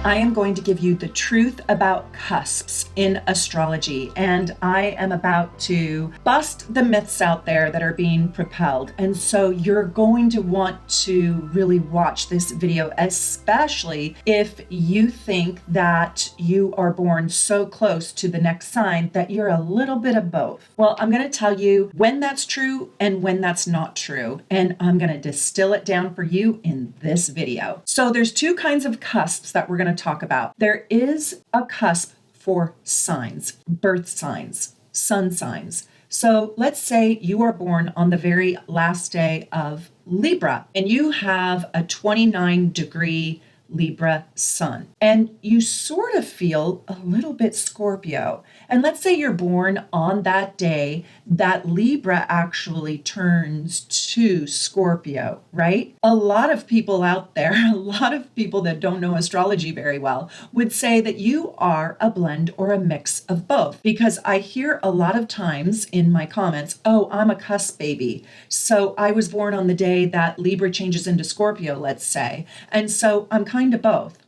I am going to give you the truth about cusps in astrology, and I am about to bust the myths out there that are being propelled. And so you're going to want to really watch this video, especially if you think that you are born so close to the next sign that you're a little bit of both. Well, I'm going to tell you when that's true and when that's not true, and I'm going to distill it down for you in this video. So there's two kinds of cusps that we're going to talk about. There is a cusp for signs, birth signs, sun signs. So let's say you are born on the very last day of Libra and you have a 29-degree Libra sun, and you sort of feel a little bit Scorpio. And let's say you're born on that day that Libra actually turns to Scorpio, right? A lot of people out there, a lot of people that don't know astrology very well, would say that you are a blend or a mix of both, because I hear a lot of times in my comments, oh, I'm a cusp baby. So I was born on the day that Libra changes into Scorpio, let's say. And so I'm kind of both.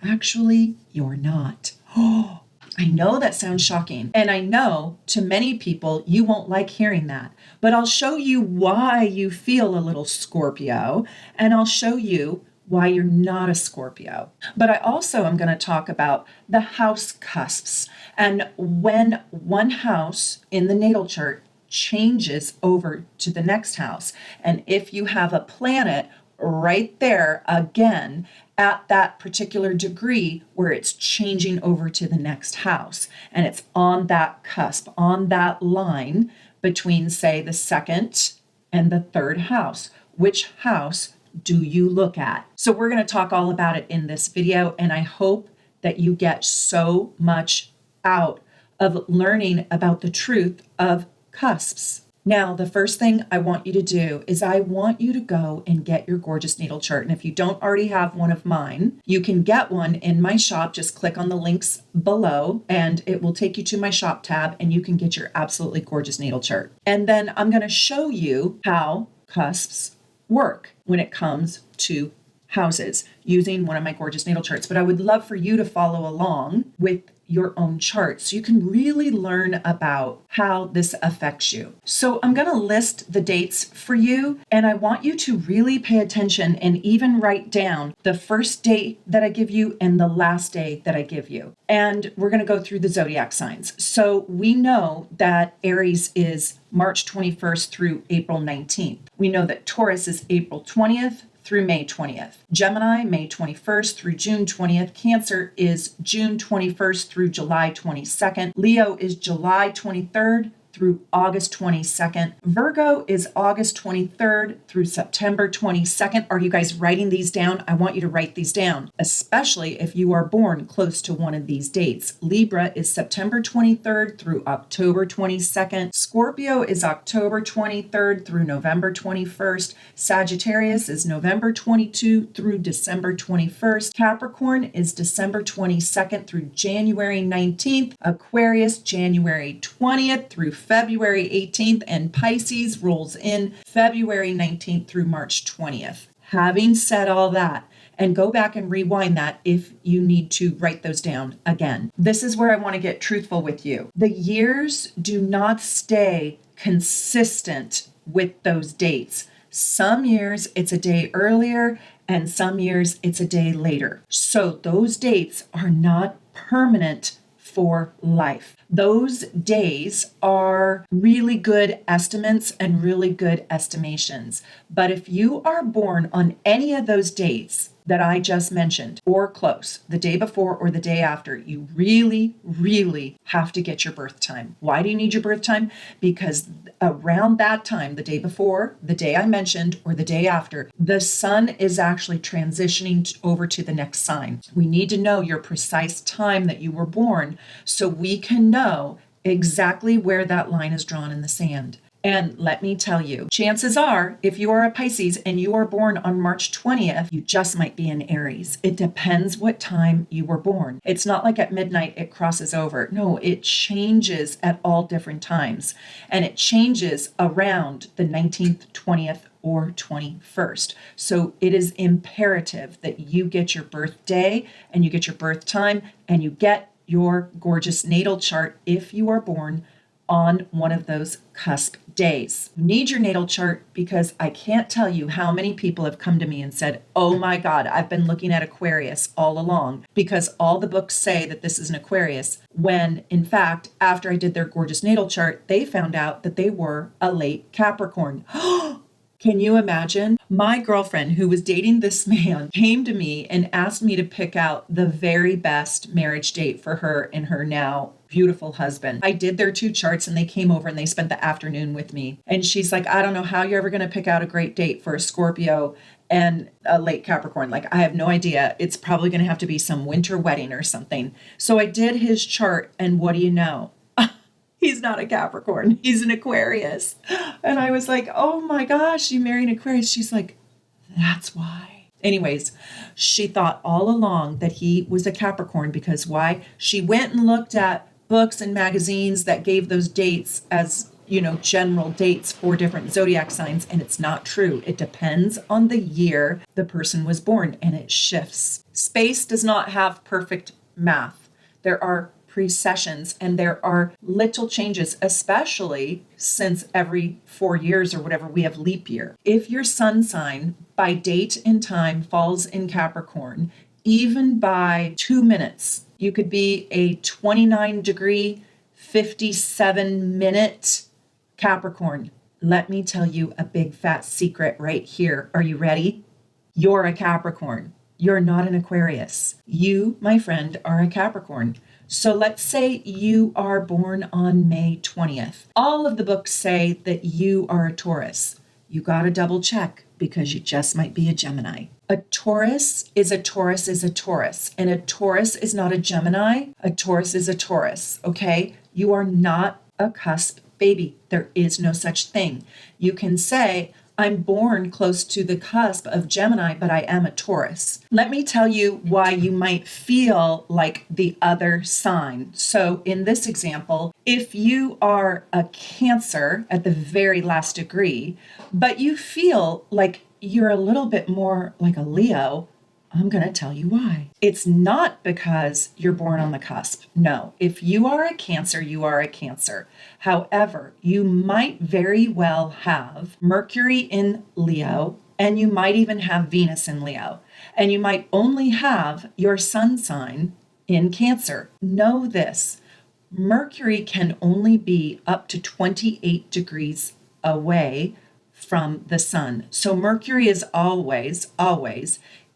Actually, you're not. Oh, I know that sounds shocking. And I know to many people, you won't like hearing that, but I'll show you why you feel a little Scorpio, and I'll show you why you're not a Scorpio. But I also am going to talk about the house cusps and when one house in the natal chart changes over to the next house. And if you have a planet right there again at that particular degree where it's changing over to the next house, and it's on that cusp, on that line between, say, the second and the third house, which house do you look at? So we're going to talk all about it in this video, and I hope that you get so much out of learning about the truth of cusps. Now, the first thing I want you to do is I want you to go and get your gorgeous natal chart. And if you don't already have one of mine, you can get one in my shop. Just click on the links below and it will take you to my shop tab and you can get your absolutely gorgeous natal chart. And then I'm going to show you how cusps work when it comes to houses using one of my gorgeous natal charts. But I would love for you to follow along with your own chart so you can really learn about how this affects you. So I'm going to list the dates for you, and I want you to really pay attention and even write down the first date that I give you and the last day that I give you. And we're going to go through the zodiac signs. So we know that Aries is March 21st through April 19th. We know that Taurus is April 20th through May 20th. Gemini, May 21st through June 20th. Cancer is June 21st through July 22nd. Leo is July 23rd through August 22nd. Virgo is August 23rd through September 22nd. Are you guys writing these down? I want you to write these down, especially if you are born close to one of these dates. Libra is September 23rd through October 22nd. Scorpio is October 23rd through November 21st. Sagittarius is November 22 through December 21st. Capricorn is December 22nd through January 19th. Aquarius, January 20th through February 18th, and Pisces rolls in February 19th through March 20th. Having said all that, and go back and rewind that if you need to write those down again. This is where I want to get truthful with you. The years do not stay consistent with those dates. Some years it's a day earlier and some years it's a day later. So those dates are not permanent for life. Those days are really good estimates and really good estimations. But if you are born on any of those dates that I just mentioned, or close, the day before or the day after, you really, really have to get your birth time. Why do you need your birth time? Because around that time, the day before, the day I mentioned, or the day after, the sun is actually transitioning over to the next sign. We need to know your precise time that you were born so we can know exactly where that line is drawn in the sand. And let me tell you, chances are, if you are a Pisces and you are born on March 20th, you just might be in Aries. It depends what time you were born. It's not like at midnight it crosses over. No, it changes at all different times. And it changes around the 19th, 20th, or 21st. So it is imperative that you get your birthday and you get your birth time and you get your gorgeous natal chart if you are born on one of those cusp days. You need your natal chart because I can't tell you how many people have come to me and said, oh my God, I've been looking at Aquarius all along because all the books say that this is an Aquarius, when in fact, after I did their gorgeous natal chart, they found out that they were a late Capricorn. Can you imagine? My girlfriend who was dating this man came to me and asked me to pick out the very best marriage date for her and her now beautiful husband. I did their two charts and they came over and they spent the afternoon with me. And she's like, I don't know how you're ever going to pick out a great date for a Scorpio and a late Capricorn. Like, I have no idea. It's probably going to have to be some winter wedding or something. So I did his chart, and what do you know? He's not a Capricorn. He's an Aquarius. And I was like, oh my gosh, you married an Aquarius. She's like, that's why. Anyways, she thought all along that he was a Capricorn because why? She went and looked at books and magazines that gave those dates as, general dates for different zodiac signs. And it's not true. It depends on the year the person was born, and it shifts. Space does not have perfect math. There are precessions and there are little changes, especially since every 4 years or whatever we have leap year. If your sun sign by date and time falls in Capricorn, even by 2 minutes, you could be a 29-degree, 57-minute Capricorn. Let me tell you a big fat secret right here. Are you ready? You're a Capricorn. You're not an Aquarius. You, my friend, are a Capricorn. So let's say you are born on May 20th. All of the books say that you are a Taurus. You got to double check because you just might be a Gemini. A Taurus is a Taurus is a Taurus, and a Taurus is not a Gemini. A Taurus is a Taurus, okay? You are not a cusp baby. There is no such thing. You can say, I'm born close to the cusp of Gemini, but I am a Taurus. Let me tell you why you might feel like the other sign. So in this example, if you are a Cancer at the very last degree, but you feel like you're a little bit more like a Leo, I'm going to tell you why. It's not because you're born on the cusp. No, if you are a Cancer, you are a Cancer. However, you might very well have Mercury in Leo, and you might even have Venus in Leo, and you might only have your sun sign in Cancer. Know this, Mercury can only be up to 28 degrees away from the sun. So Mercury is always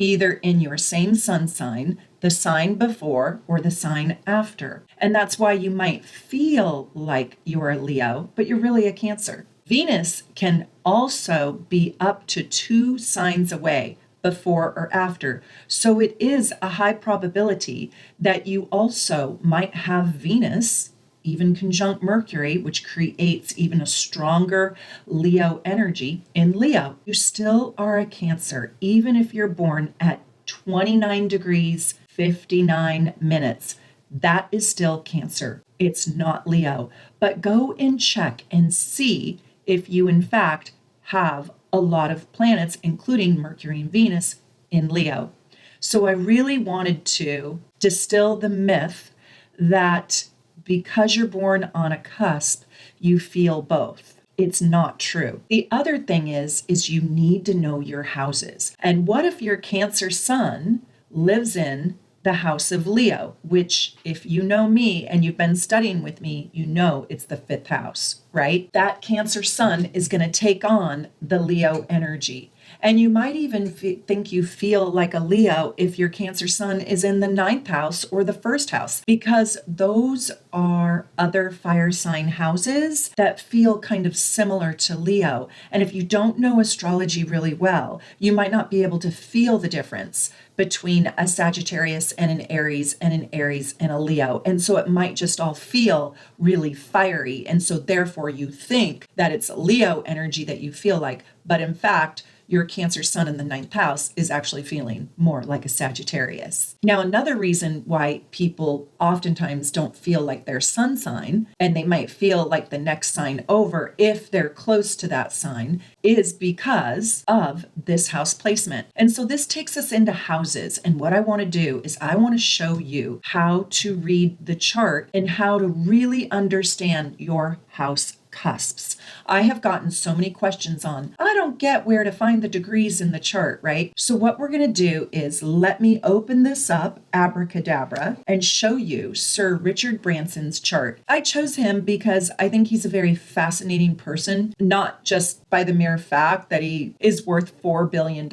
either in your same sun sign, the sign before, or the sign after. And that's why you might feel like you're a Leo, but you're really a Cancer. Venus can also be up to 2 signs away, before or after. So it is a high probability that you also might have Venus even conjunct Mercury, which creates even a stronger Leo energy in Leo. You still are a Cancer, even if you're born at 29 degrees, 59 minutes. That is still Cancer. It's not Leo. But go and check and see if you, in fact, have a lot of planets, including Mercury and Venus, in Leo. So I really wanted to distill the myth that because you're born on a cusp, you feel both. It's not true. The other thing is you need to know your houses. And what if your Cancer sun lives in the house of Leo, which if you know me and you've been studying with me, you know it's the 5th house, right? That Cancer sun is going to take on the Leo energy. And you might even think you feel like a Leo if your Cancer sun is in the 9th house or the 1st house, because those are other fire sign houses that feel kind of similar to Leo. And if you don't know astrology really well, you might not be able to feel the difference between a Sagittarius and an Aries and a Leo. And so it might just all feel really fiery. And so therefore you think that it's Leo energy that you feel like, but in fact, your Cancer sun in the ninth house is actually feeling more like a Sagittarius. Now, another reason why people oftentimes don't feel like their sun sign, and they might feel like the next sign over if they're close to that sign, is because of this house placement. And so this takes us into houses. And what I want to do is I want to show you how to read the chart and how to really understand your house cusps. I have gotten so many questions on, I don't get where to find the degrees in the chart, right? So what we're going to do is let me open this up, abracadabra, and show you Sir Richard Branson's chart. I chose him because I think he's a very fascinating person, not just by the mere fact that he is worth $4 billion,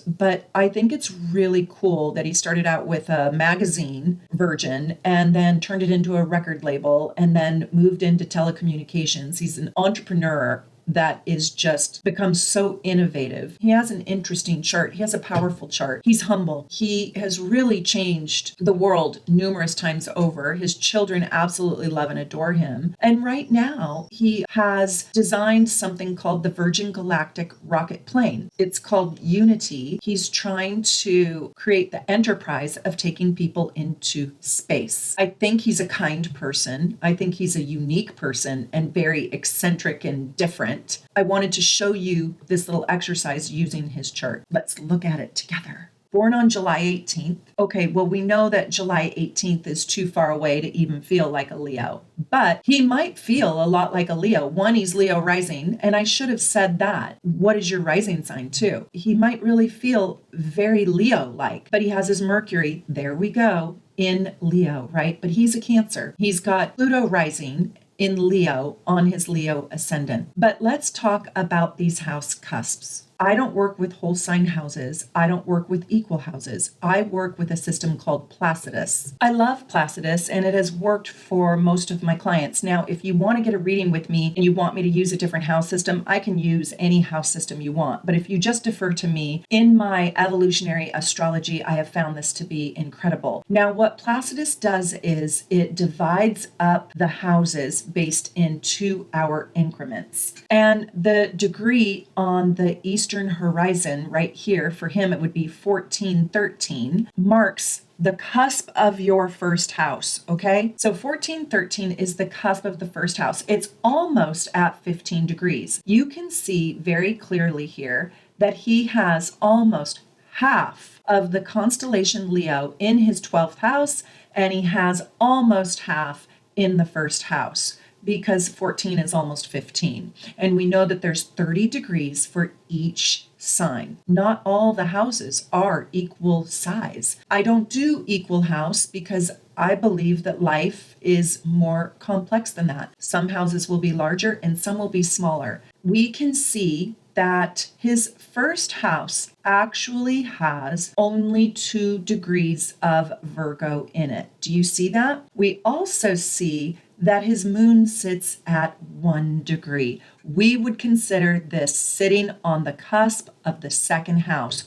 but I think it's really cool that he started out with a magazine, Virgin, and then turned it into a record label and then moved into telecommunications. He's an entrepreneur that is just become so innovative. He has an interesting chart. He has a powerful chart. He's humble. He has really changed the world numerous times over. His children absolutely love and adore him. And right now, he has designed something called the Virgin Galactic Rocket Plane. It's called Unity. He's trying to create the enterprise of taking people into space. I think he's a kind person. I think he's a unique person and very eccentric and different. I wanted to show you this little exercise using his chart. Let's look at it together. Born on July 18th. Okay, well, we know that July 18th is too far away to even feel like a Leo, but he might feel a lot like a Leo. One, he's Leo rising, and I should have said that. What is your rising sign too? He might really feel very Leo-like, but he has his Mercury, there we go, in Leo, right? But he's a Cancer. He's got Pluto rising in Leo on his Leo ascendant. But let's talk about these house cusps. I don't work with whole sign houses. I don't work with equal houses. I work with a system called Placidus. I love Placidus, and it has worked for most of my clients. Now, if you want to get a reading with me and you want me to use a different house system, I can use any house system you want. But if you just defer to me, in my evolutionary astrology, I have found this to be incredible. Now, what Placidus does is it divides up the houses based in 2-hour increments. And the degree on the eastern horizon right here, for him it would be 1413, marks the cusp of your first house, okay? So 1413 is the cusp of the first house. It's almost at 15 degrees. You can see very clearly here that he has almost half of the constellation Leo in his 12th house, and he has almost half in the first house, because 14 is almost 15. And we know that there's 30 degrees for each sign. Not all the houses are equal size. I don't do equal house because I believe that life is more complex than that. Some houses will be larger and some will be smaller. We can see that his first house actually has only 2 degrees of Virgo in it. Do you see that? We also see that his moon sits at 1 degree. We would consider this sitting on the cusp of the second house.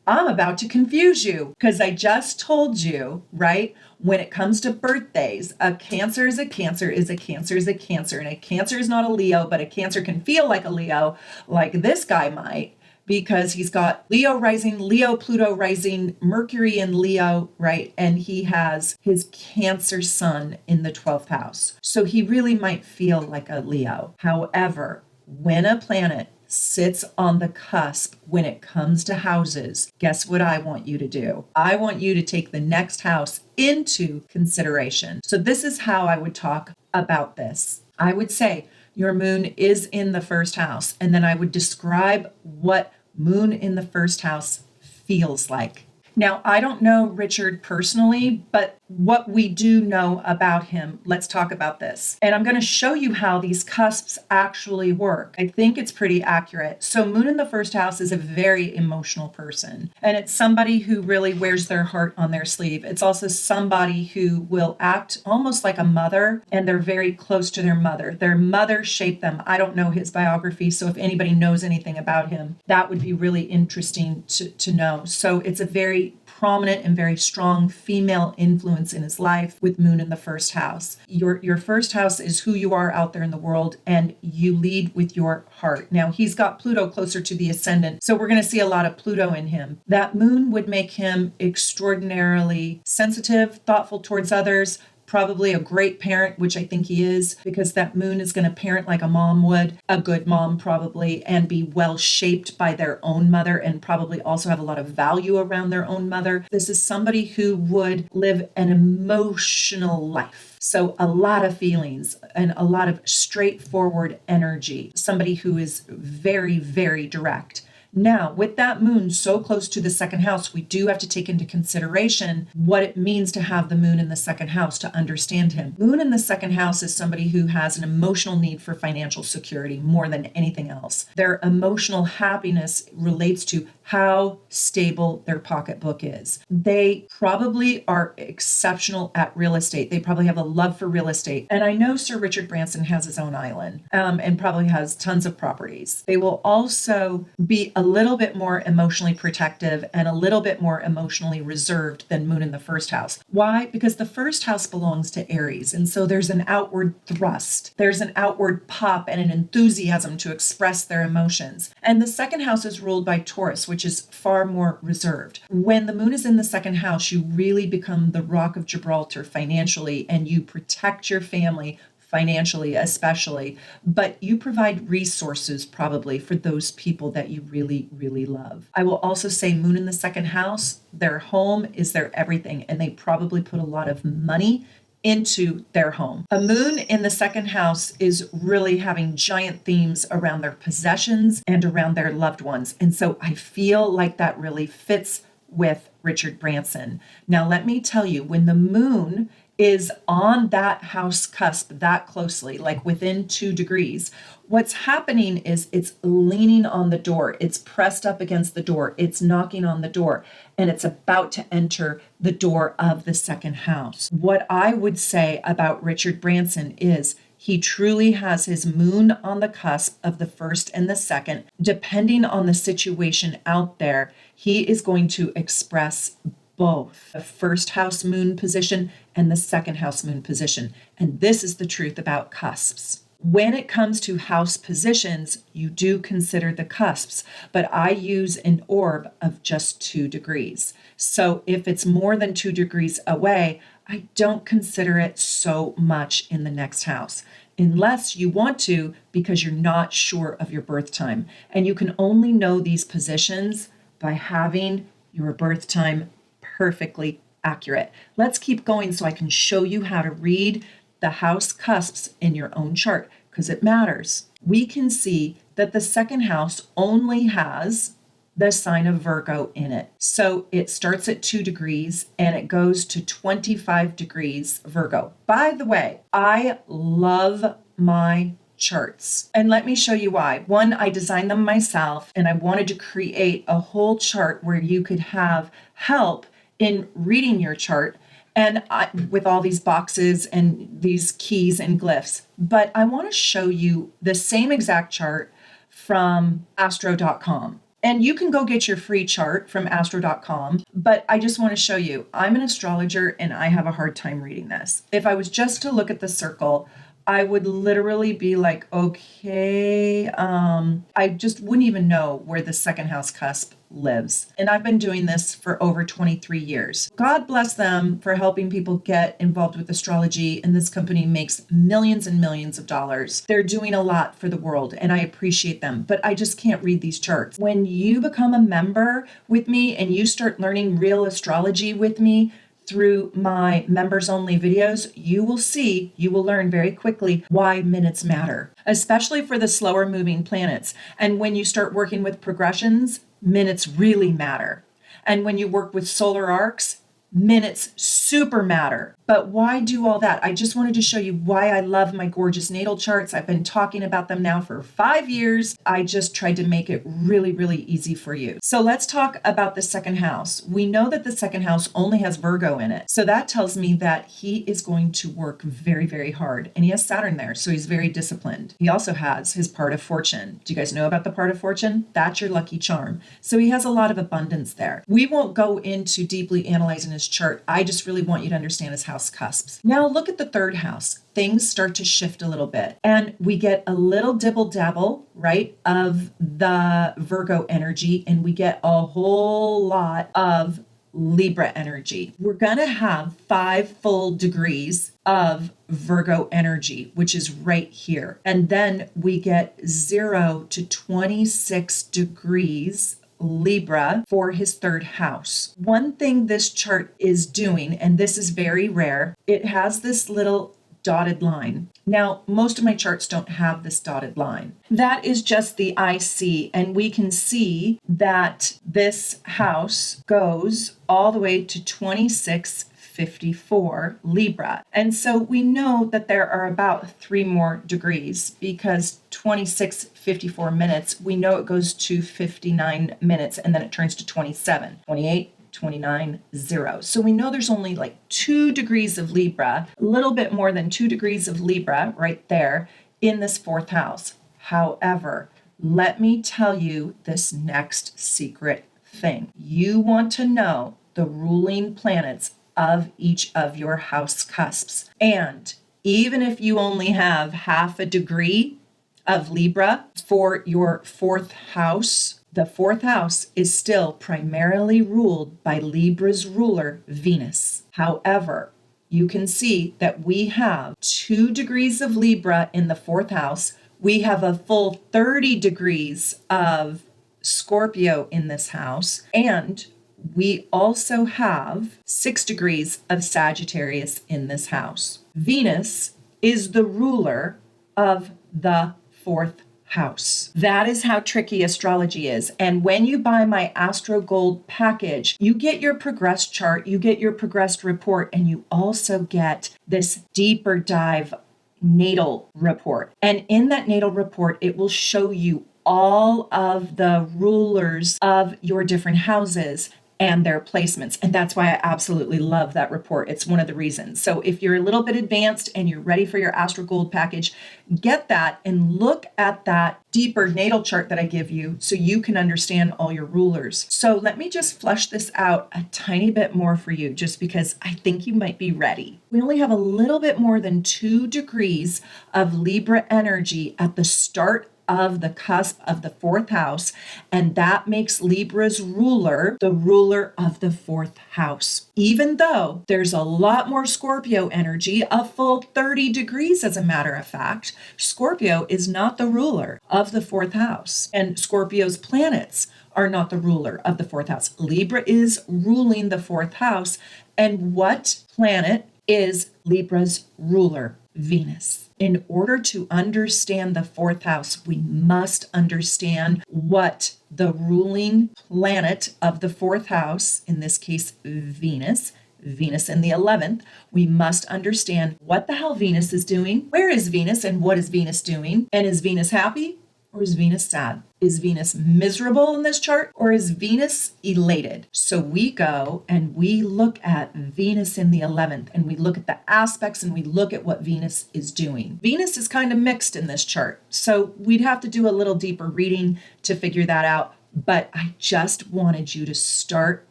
I'm about to confuse you because I just told you, right? When it comes to birthdays, a Cancer is a Cancer is a Cancer is a Cancer. And a Cancer is not a Leo, but a Cancer can feel like a Leo, like this guy might, because he's got Leo rising, Leo Pluto rising, Mercury in Leo, right? And he has his Cancer sun in the 12th house. So he really might feel like a Leo. However, when a planet sits on the cusp when it comes to houses, guess what I want you to do? I want you to take the next house into consideration. So this is how I would talk about this. I would say your moon is in the first house, and then I would describe what moon in the first house feels like. Now, I don't know Richard personally, but what we do know about him, let's talk about this. And I'm going to show you how these cusps actually work. I think it's pretty accurate. So moon in the first house is a very emotional person. And it's somebody who really wears their heart on their sleeve. It's also somebody who will act almost like a mother, and they're very close to their mother. Their mother shaped them. I don't know his biography, so if anybody knows anything about him, that would be really interesting to know. So it's a very very prominent and very strong female influence in his life with moon in the first house. Your first house is who you are out there in the world, and you lead with your heart. Now, he's got Pluto closer to the ascendant, so we're going to see a lot of Pluto in him. That moon would make him extraordinarily sensitive, thoughtful towards others, probably a great parent, which I think he is, because that moon is going to parent like a mom would, a good mom probably, and be well shaped by their own mother, and probably also have a lot of value around their own mother. This is somebody who would live an emotional life. So a lot of feelings and a lot of straightforward energy. Somebody who is very, very direct. Now, with that moon so close to the second house, we do have to take into consideration what it means to have the moon in the second house to understand him. Moon in the second house is somebody who has an emotional need for financial security more than anything else. Their emotional happiness relates to how stable their pocketbook is. They probably are exceptional at real estate. They probably have a love for real estate. And I know Sir Richard Branson has his own island and probably has tons of properties. They will also be a little bit more emotionally protective and a little bit more emotionally reserved than moon in the first house. Why? Because the first house belongs to Aries. And so there's an outward thrust. There's an outward pop and an enthusiasm to express their emotions. And the second house is ruled by Taurus, which is far more reserved. When the moon is in the second house, you really become the Rock of Gibraltar financially, and you protect your family financially especially, but you provide resources probably for those people that you really, really love. I will also say moon in the second house, their home is their everything, and they probably put a lot of money into their home. A moon in the second house is really having giant themes around their possessions and around their loved ones. And so I feel like that really fits with Richard Branson. Now, let me tell you, when the moon is on that house cusp that closely, like within 2 degrees, what's happening is it's leaning on the door. It's pressed up against the door. It's knocking on the door, and it's about to enter the door of the second house. What I would say about Richard Branson is he truly has his moon on the cusp of the first and the second. Depending on the situation out there, he is going to express both the first house moon position and the second house moon position. And this is the truth about cusps. When it comes to house positions, you do consider the cusps, but I use an orb of just 2 degrees. So if it's more than 2 degrees away, I don't consider it so much in the next house, unless you want to, because you're not sure of your birth time. And you can only know these positions by having your birth time perfectly accurate. Let's keep going so I can show you how to read the house cusps in your own chart, because it matters. We can see that the second house only has the sign of Virgo in it. So it starts at 2 degrees and it goes to 25 degrees Virgo. By the way, I love my charts. And let me show you why. One, I designed them myself, and I wanted to create a whole chart where you could have help in reading your chart and with all these boxes and these keys and glyphs. But I want to show you the same exact chart from astro.com. And you can go get your free chart from astro.com, but I just want to show you, I'm an astrologer and I have a hard time reading this. If I was just to look at the circle, I would literally be like, okay, I just wouldn't even know where the second house cusp lives. And I've been doing this for over 23 years. God bless them for helping people get involved with astrology. And this company makes millions and millions of dollars. They're doing a lot for the world, and I appreciate them, but I just can't read these charts. When you become a member with me and you start learning real astrology with me, through my members only videos, you will learn very quickly why minutes matter, especially for the slower moving planets. And when you start working with progressions, minutes really matter. And when you work with solar arcs, Minutes super matter. But why do all that? I just wanted to show you why I love my gorgeous natal charts. I've been talking about them now for 5 years. I just tried to make it really, really easy for you. So let's talk about the second house. We know that the second house only has Virgo in it. So that tells me that he is going to work very, very hard. And he has Saturn there, so he's very disciplined. He also has his part of fortune. Do you guys know about the part of fortune? That's your lucky charm. So he has a lot of abundance there. We won't go into deeply analyzing his chart. I just really want you to understand his house cusps. Now look at the third house. Things start to shift a little bit and we get a little dibble dabble, right, of the Virgo energy, and we get a whole lot of Libra energy. We're going to have 5 full degrees of Virgo energy, which is right here. And then we get 0 to 26 degrees Libra for his third house. One thing this chart is doing, and this is very rare, it has this little dotted line. Now, most of my charts don't have this dotted line. That is just the IC, and we can see that this house goes all the way to 2654 Libra. And so we know that there are about 3 more degrees because 2654 minutes, we know it goes to 59 minutes and then it turns to 27, 28, 29, 0. So we know there's only like 2 degrees of Libra, a little bit more than 2 degrees of Libra right there in this fourth house. However, let me tell you this next secret thing. You want to know the ruling planets of each of your house cusps. And even if you only have half a degree of Libra for your fourth house, the fourth house is still primarily ruled by Libra's ruler, Venus. However, you can see that we have 2 degrees of Libra in the fourth house. We have a full 30 degrees of Scorpio in this house. And we also have 6 degrees of Sagittarius in this house. Venus is the ruler of the fourth house. That is how tricky astrology is. And when you buy my Astro Gold package, you get your progressed chart, you get your progressed report, and you also get this deeper dive natal report. And in that natal report, it will show you all of the rulers of your different houses and their placements. And that's why I absolutely love that report. It's one of the reasons. So if you're a little bit advanced and you're ready for your Astro Gold package, get that and look at that deeper natal chart that I give you so you can understand all your rulers. So let me just flesh this out a tiny bit more for you, just because I think you might be ready. We only have a little bit more than 2 degrees of Libra energy at the start of the cusp of the fourth house, and that makes Libra's ruler the ruler of the fourth house. Even though there's a lot more Scorpio energy, a full 30 degrees as a matter of fact, Scorpio is not the ruler of the fourth house, and Scorpio's planets are not the ruler of the fourth house. Libra is ruling the fourth house, and what planet is Libra's ruler? Venus. In order to understand the fourth house, we must understand what the ruling planet of the fourth house, in this case, Venus in the 11th, we must understand what the hell Venus is doing, where is Venus, and what is Venus doing, and is Venus happy or is Venus sad? Is Venus miserable in this chart or is Venus elated? So we go and we look at Venus in the 11th and we look at the aspects and we look at what Venus is doing. Venus is kind of mixed in this chart, so we'd have to do a little deeper reading to figure that out. But I just wanted you to start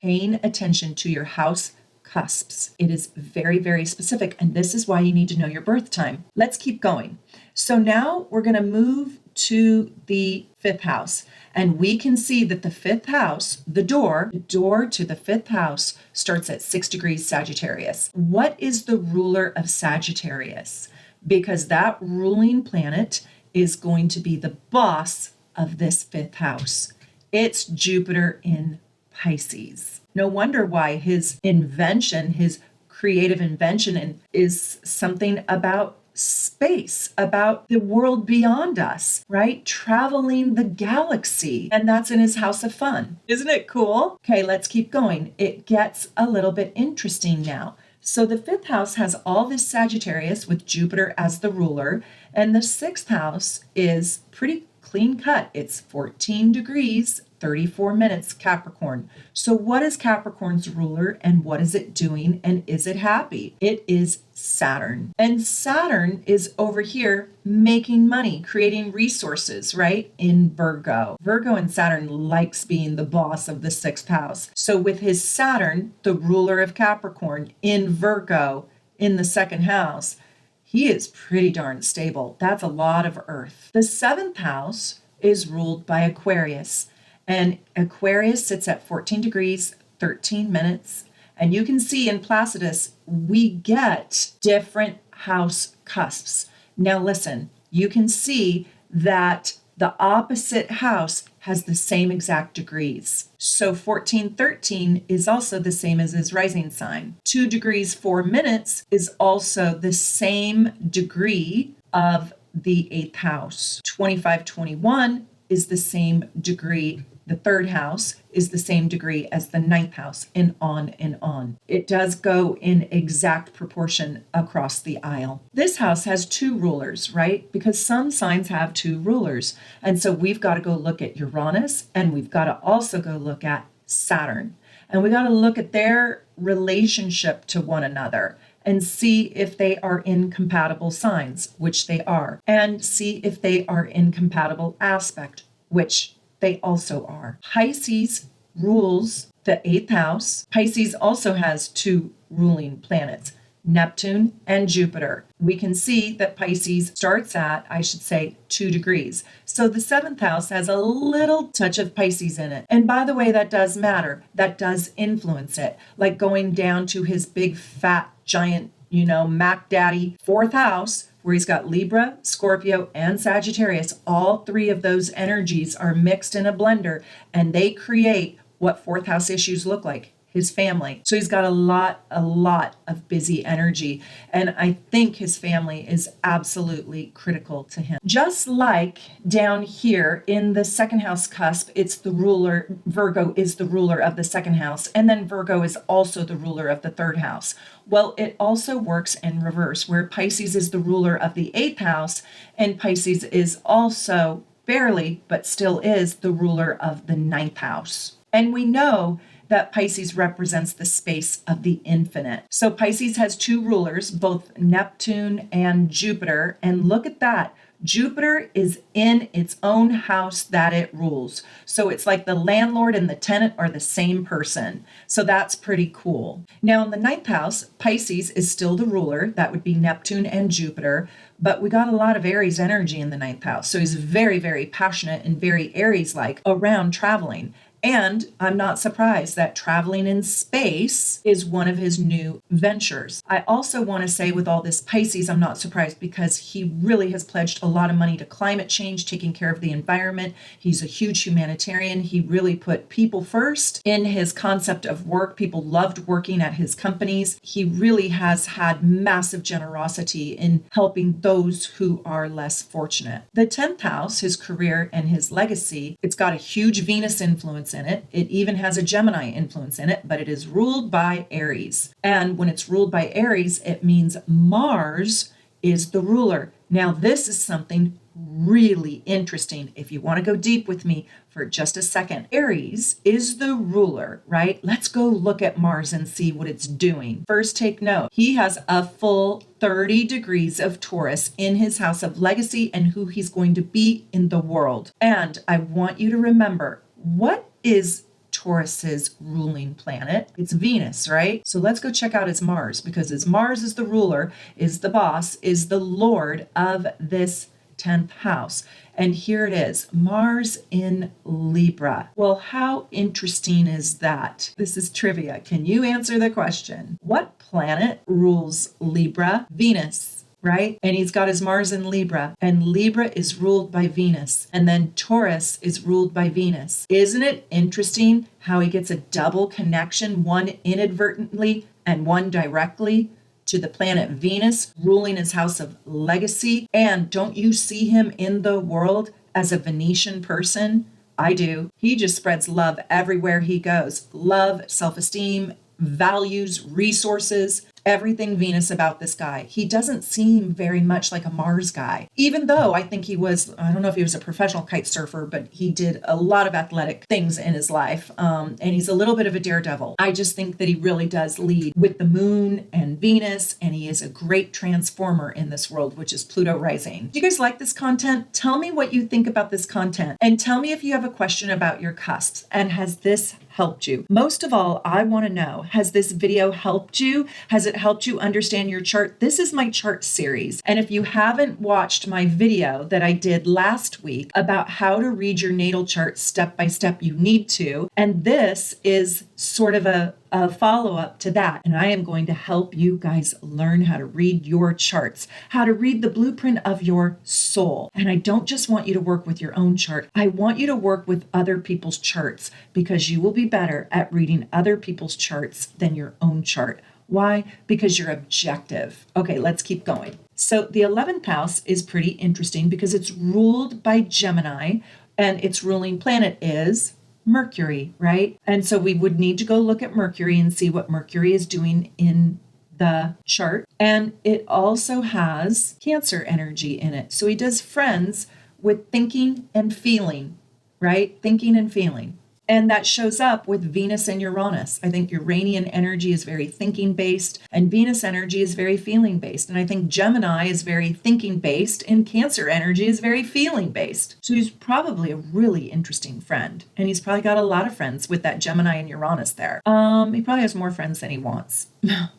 paying attention to your house cusps. It is very, very specific, and this is why you need to know your birth time. Let's keep going. So now we're going to move to the fifth house, and we can see that the fifth house, the door to the fifth house starts at 6 degrees Sagittarius. What is the ruler of Sagittarius? Because that ruling planet is going to be the boss of this fifth house. It's Jupiter in Pisces. No wonder why his invention, his creative invention, is something about space, about the world beyond us, right? Traveling the galaxy. And that's in his house of fun. Isn't it cool? Okay, let's keep going. It gets a little bit interesting now. So the fifth house has all this Sagittarius with Jupiter as the ruler, and the sixth house is pretty clean cut. It's 14 degrees, 34 minutes Capricorn. So what is Capricorn's ruler and what is it doing and is it happy? It is Saturn. And Saturn is over here making money, creating resources, right? In Virgo. Virgo and Saturn likes being the boss of the sixth house. So with his Saturn, the ruler of Capricorn, in Virgo, in the second house, he is pretty darn stable. That's a lot of earth. The seventh house is ruled by Aquarius. And Aquarius sits at 14 degrees, 13 minutes. And you can see in Placidus, we get different house cusps. Now listen, you can see that the opposite house has the same exact degrees. So 1413 is also the same as his rising sign. 2 degrees 4 minutes is also the same degree of the eighth house. 2521 is the same degree. The third house is the same degree as the ninth house, and on and on. It does go in exact proportion across the aisle. This house has two rulers, right? Because some signs have two rulers. And so we've got to go look at Uranus, and we've got to also go look at Saturn. And we got to look at their relationship to one another and see if they are incompatible signs, which they are, and see if they are incompatible aspect, which they also are. Pisces rules the eighth house. Pisces also has two ruling planets, Neptune and Jupiter. We can see that Pisces starts at, 2 degrees. So the seventh house has a little touch of Pisces in it. And by the way, that does matter. That does influence it. Like going down to his big, fat, giant, Mac Daddy fourth house, where he's got Libra, Scorpio, and Sagittarius. All three of those energies are mixed in a blender, and they create what fourth house issues look like, his family. So he's got a lot of busy energy, and I think his family is absolutely critical to him. Just like down here in the second house cusp, it's the ruler, Virgo is the ruler of the second house, and then Virgo is also the ruler of the third house. Well, it also works in reverse, where Pisces is the ruler of the eighth house, and Pisces is also barely, but still is, the ruler of the ninth house. And we know that Pisces represents the space of the infinite. So Pisces has two rulers, both Neptune and Jupiter. And look at that. Jupiter is in its own house that it rules. So it's like the landlord and the tenant are the same person. So that's pretty cool. Now in the ninth house, Pisces is still the ruler. That would be Neptune and Jupiter. But we got a lot of Aries energy in the ninth house. So he's very, very passionate and very Aries-like around traveling. And I'm not surprised that traveling in space is one of his new ventures. I also want to say with all this Pisces, I'm not surprised because he really has pledged a lot of money to climate change, taking care of the environment. He's a huge humanitarian. He really put people first in his concept of work. People loved working at his companies. He really has had massive generosity in helping those who are less fortunate. The 10th house, his career and his legacy, it's got a huge Venus influence in it. It even has a Gemini influence in it, but it is ruled by Aries. And when it's ruled by Aries, it means Mars is the ruler. Now, this is something really interesting. If you want to go deep with me for just a second, Aries is the ruler, right? Let's go look at Mars and see what it's doing. First, take note. He has a full 30 degrees of Taurus in his house of legacy and who he's going to be in the world. And I want you to remember, what is Taurus's ruling planet? It's Venus, right? So let's go check out his Mars, because his Mars is the ruler, is the boss, is the lord of this 10th house. And here it is, Mars in Libra. Well, how interesting is that? This is trivia. Can you answer the question? What planet rules Libra? Venus. Right? And he's got his Mars in Libra, and Libra is ruled by Venus, and then Taurus is ruled by Venus. Isn't it interesting how he gets a double connection, one inadvertently and one directly? to the planet Venus, ruling his house of legacy. And don't you see him in the world as a Venetian person? I do. He just spreads love everywhere he goes. Love, self-esteem, values, resources, everything Venus about this guy. He doesn't seem very much like a Mars guy, even though I think he was, I don't know if he was a professional kite surfer, but he did a lot of athletic things in his life. And he's a little bit of a daredevil. I just think that he really does lead with the moon and Venus, and he is a great transformer in this world, which is Pluto rising. Do you guys like this content? Tell me what you think about this content, and tell me if you have a question about your cusps, and has this helped you? Most of all, I want to know, has this video helped you? Has it helped you understand your chart? This is my chart series. And if you haven't watched my video that I did last week about how to read your natal chart step by step, you need to. And this is sort of a follow-up to that. And I am going to help you guys learn how to read your charts, how to read the blueprint of your soul. And I don't just want you to work with your own chart. I want you to work with other people's charts, because you will be better at reading other people's charts than your own chart. Why? Because you're objective. Okay, let's keep going. So the 11th house is pretty interesting because it's ruled by Gemini, and its ruling planet is Mercury, right? And so we would need to go look at Mercury and see what Mercury is doing in the chart. And it also has Cancer energy in it. So he does friends with thinking and feeling, right? Thinking and feeling. And that shows up with Venus and Uranus. I think Uranian energy is very thinking based, and Venus energy is very feeling based. And I think Gemini is very thinking based, and Cancer energy is very feeling based. So he's probably a really interesting friend. And he's probably got a lot of friends with that Gemini and Uranus there. He probably has more friends than he wants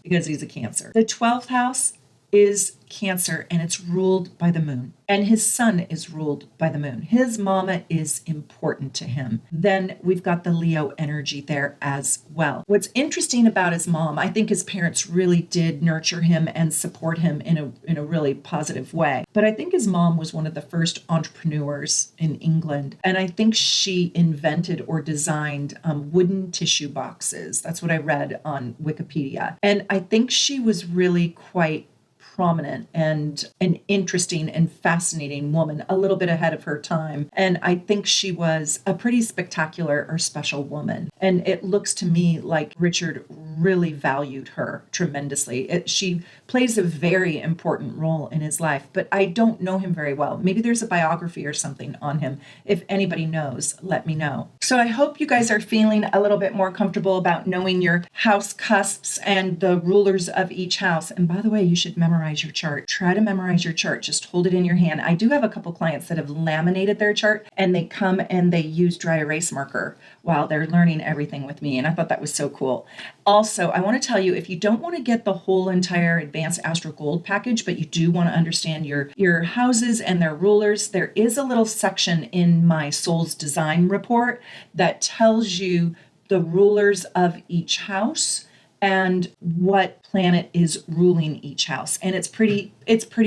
because he's a Cancer. The 12th house is Cancer, and it's ruled by the moon. And his sun is ruled by the moon. His mama is important to him. Then we've got the Leo energy there as well. What's interesting about his mom, I think his parents really did nurture him and support him in a really positive way. But I think his mom was one of the first entrepreneurs in England. And I think she invented or designed wooden tissue boxes. That's what I read on Wikipedia. And I think she was really quite prominent and an interesting and fascinating woman, a little bit ahead of her time. And I think she was a pretty spectacular or special woman. And it looks to me like Richard really valued her tremendously. She plays a very important role in his life, but I don't know him very well. Maybe there's a biography or something on him. If anybody knows, let me know. So I hope you guys are feeling a little bit more comfortable about knowing your house cusps and the rulers of each house. And by the way, you should memorize your chart. Try to memorize your chart. Just hold it in your hand. I do have a couple clients that have laminated their chart, and they come and they use dry erase marker while they're learning everything with me. And I thought that was so cool. Also, I want to tell you, if you don't want to get the whole entire Advanced Astro Gold package, but you do want to understand your houses and their rulers, there is a little section in my Soul's Design report that tells you the rulers of each house and what planet is ruling each house. And it's pretty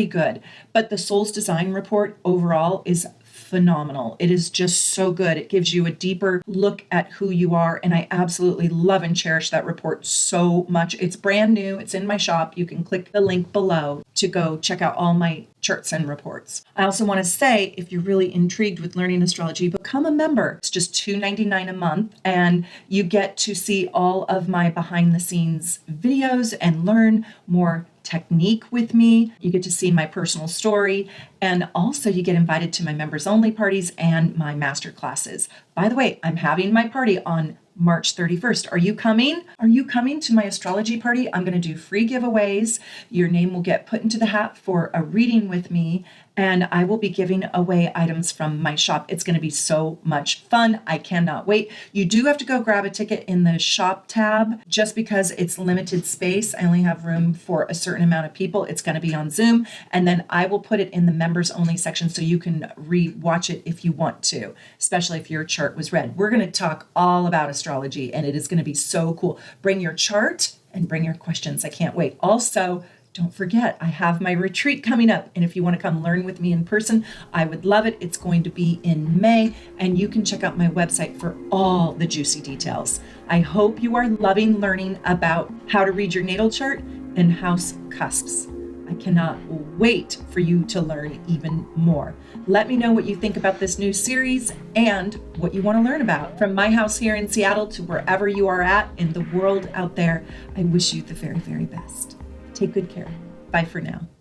good. But the Soul's Design report overall is phenomenal. It is just so good. It gives you a deeper look at who you are. And I absolutely love and cherish that report so much. It's brand new. It's in my shop. You can click the link below to go check out all my charts and reports. I also want to say, if you're really intrigued with learning astrology, become a member. It's just $2.99 a month, and you get to see all of my behind the scenes videos and learn more technique with me. You get to see my personal story, and also you get invited to my members only parties and my master classes. By the way, I'm having my party on March 31st. Are you coming? Are you coming to my astrology party? I'm going to do free giveaways. Your name will get put into the hat for a reading with me, and I will be giving away items from my shop. It's going to be so much fun. I cannot wait. You do have to go grab a ticket in the shop tab just because it's limited space. I only have room for a certain amount of people. It's going to be on Zoom, and then I will put it in the members only section so you can re-watch it if you want to, especially if your chart was read. We're going to talk all about astrology, and it is going to be so cool. Bring your chart and bring your questions. I can't wait. Also, don't forget, I have my retreat coming up. And if you want to come learn with me in person, I would love it. It's going to be in May, and you can check out my website for all the juicy details. I hope you are loving learning about how to read your natal chart, in House Cusps. I cannot wait for you to learn even more. Let me know what you think about this new series and what you want to learn about. From my house here in Seattle to wherever you are at in the world out there, I wish you the very, very best. Take good care. Bye for now.